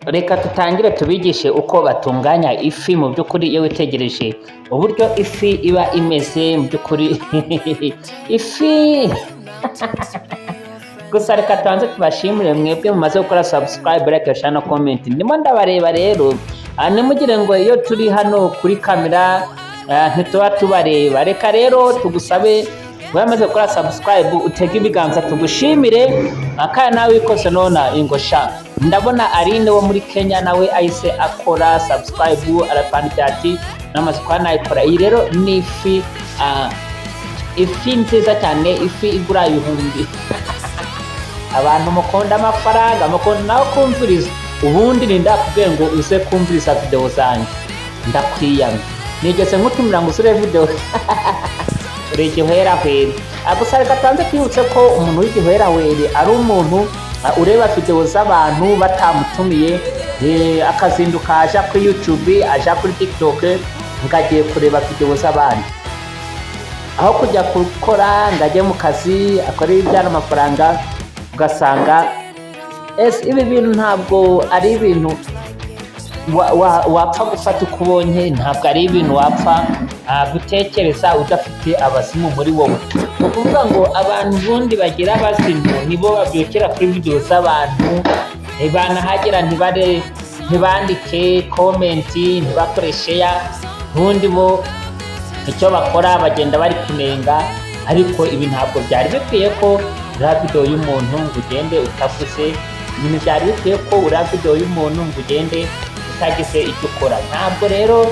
reka tutangire tubigishe uko batunganya ifi mu by'ukuri iyo witegereje uburyo ifi iba imeze mu by'ukuri ifi gusa reka tubanze tubashimire mwebwe mumaze gukora subscribe, like, share na comment. Ndimo ndabareba rero ntimugire ngo iyo turi hano kuri kamera ntituba tubareba. Reka rero tugusabe wamaze gukora subscribe utege ibiganza tugushimire kandi nawe wikose nona ingosha. Ndabona Aline wo muri Kenya nawe ahise akora subscribe arapandika ati namaze kwa nayikora. Iyi rero ni ifi nziza cyane, ifi igura ibihumbi. Abantu mukunda amafaranga, mukunda nawe kumviriza, ubundi ndakubwiye ngo uze kumviriza video zanjye ndakwiyamye. Nigeze nkutumira ngo usure video urigihera hwere. Gusa reka tubanze twibutse ko umuntu w'igihera hwere ari umuntu ureba video z'abantu batamutumiye, akazinduka aja kuri YouTube, aja kuri TikTok, ngagiye kureba video z'abandi aho kujya gukora ngajye mu kazi akora ibyana amafaranga. Ugasanga ibi bintu ntabwo ari ibintu wapfa gufata uko ubonye, ntabwo ari ibintu wapfa gutekereza udafite abazimu muri wowe. Ni ukuvuga ngo abantu bundi bagira abazimu nibo babyukira kuri video z'abantu, banahagera ntibandike comment, ntibakore share, ubundi bo icyo bakora bagenda bari kunenga. Ariko ibi ntabwo byari bikwiye ko uriya video y'umuntu ngo ugende utavuze, ibintu byari bikwiye ko uriya video y'umuntu ngo ugende utagize icyo ukora. Ntabwo rero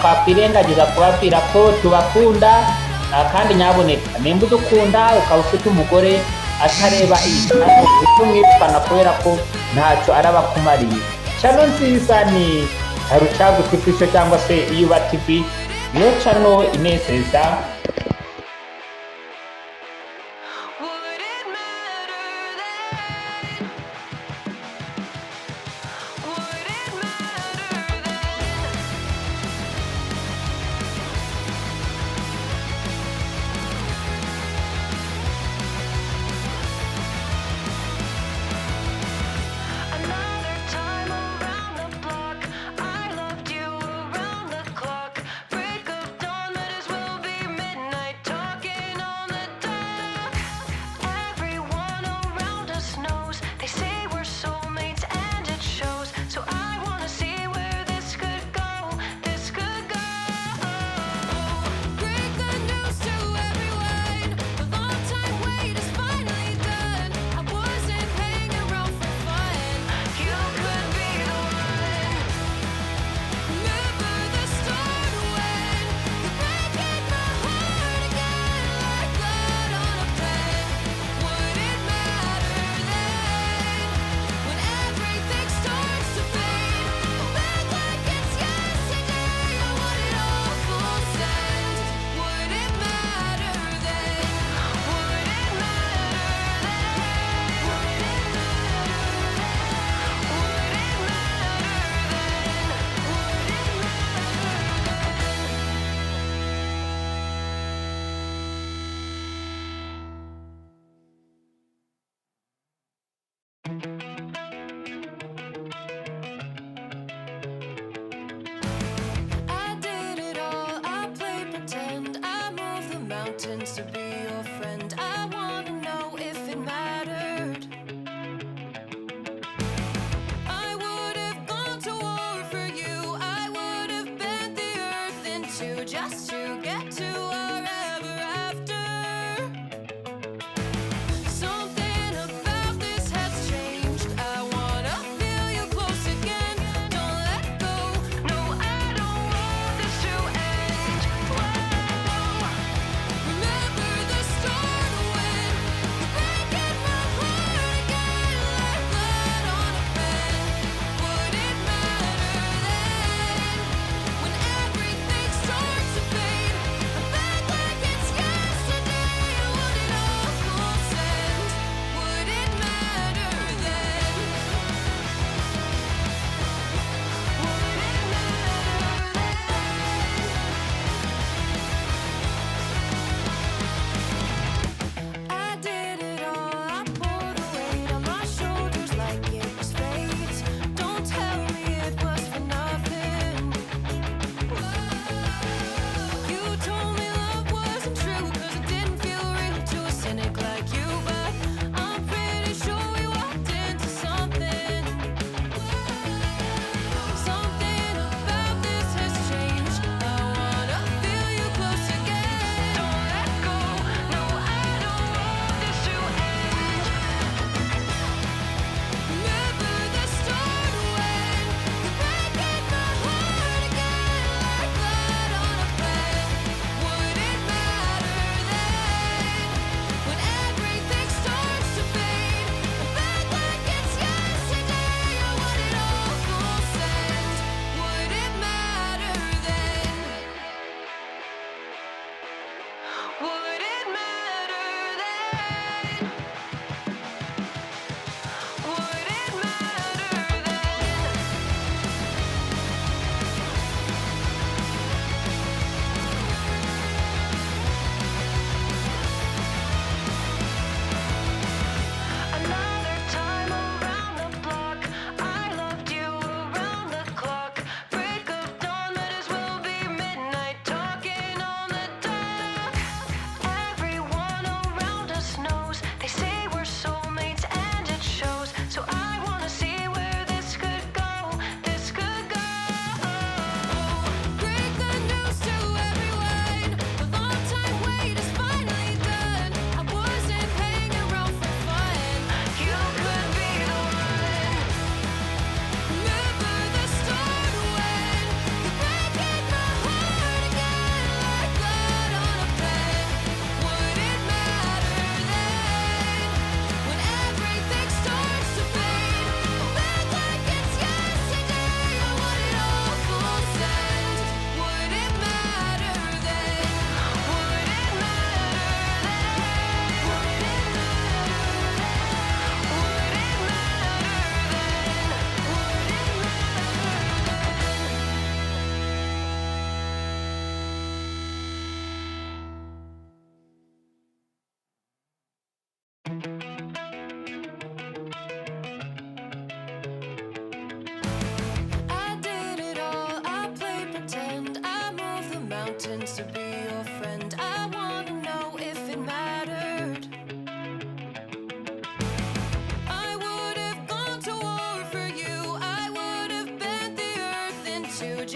twakwirengagiza kubabwira ko tubakunda kandi nyaboneka nimba udukunda ukaba ufite umugore atareba iyi utumwitwana kubera ko ntacyo araba kumariye. Channel nziza ni Rucagu TV cyangwa se Yuba TV, niyo channel inezeza. To be your friend, I wanna know if it mattered. I would have gone to war for you. I would have bent the earth in two just to get to our ever after. Something about this has changed. I wanna feel you close again. Don't let go. No, I don't want this to end. Whoa. Remember the start when you're breaking my heart again like blood on a pen. Would it matter then when everything starts to fade? I bet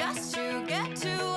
just to get to